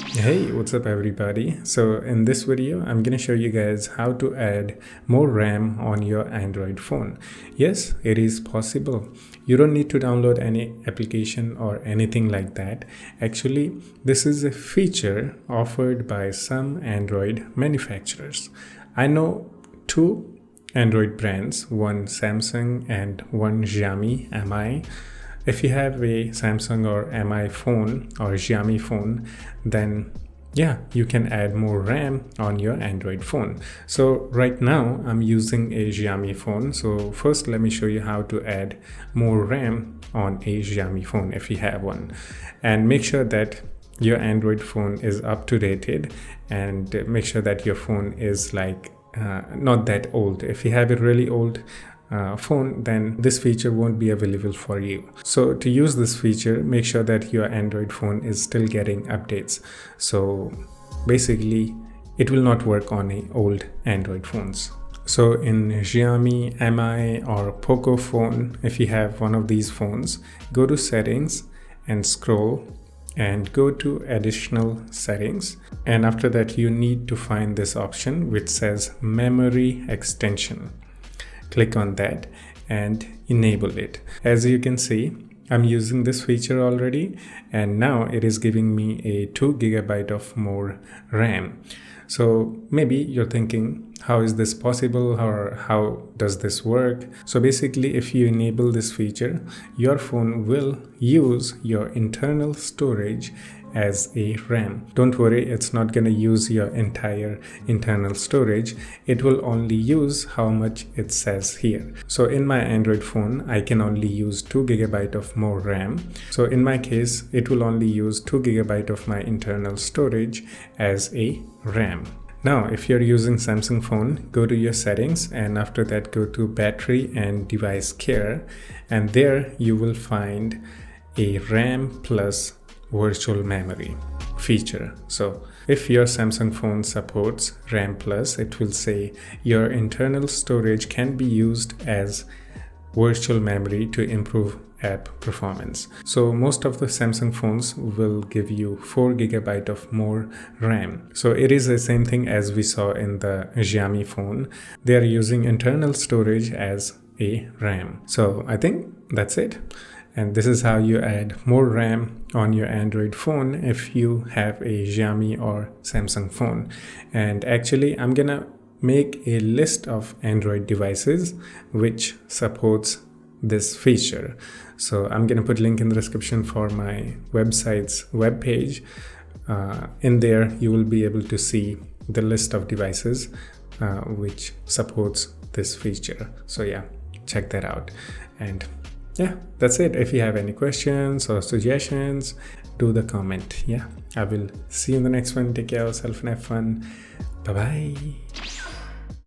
Hey, what's up everybody? So in this video, I'm going to show you guys how to add more RAM on your Android phone. Yes, it is possible. You don't need to download any application or anything like that. Actually, this is a feature offered by some Android manufacturers. I know two Android brands, one Samsung and one Xiaomi Mi. If you have a Samsung or Mi phone or Xiaomi phone, then yeah, you can add more RAM on your Android phone. So right now I'm using a Xiaomi phone. So first let me show you how to add more RAM on a Xiaomi phone if you have one. And make sure that your Android phone is up to date, and make sure that your phone is like not that old. If you have a really old phone, then this feature won't be available for you. So to use this feature, make sure that your Android phone is still getting updates. So basically it will not work on a old Android phones. So in Xiaomi, Mi or Poco phone, if you have one of these phones, go to settings and scroll and go to additional settings, and after that you need to find this option which says memory extension. Click on that and enable it. As you can see, I'm using this feature already, and now it is giving me a 2 GB of more RAM. So maybe you're thinking, how is this possible, or how does this work? So basically, if you enable this feature, your phone will use your internal storage as a RAM. Don't worry, it's not going to use your entire internal storage. It will only use how much it says here. So in my Android phone, I can only use 2 GB of more RAM. So in my case, it will only use 2 GB of my internal storage as a RAM. Now, if you're using Samsung phone, go to your settings, and after that go to battery and device care, and there you will find a RAM plus virtual memory feature. So if your Samsung phone supports RAM plus, it will say your internal storage can be used as virtual memory to improve app performance. So most of the Samsung phones will give you 4 GB of more RAM. So it is the same thing as we saw in the Xiaomi phone. They are using internal storage as a RAM. So I think that's it. And this is how you add more RAM on your Android phone if you have a Xiaomi or Samsung phone. And actually, I'm gonna make a list of Android devices which supports this feature. So I'm gonna put link in the description for my website's webpage. In there, you will be able to see the list of devices which supports this feature. So yeah, check that out. And yeah, that's it. If you have any questions or suggestions, do the comment. Yeah, I will see you in the next one. Take care of yourself and have fun. Bye bye.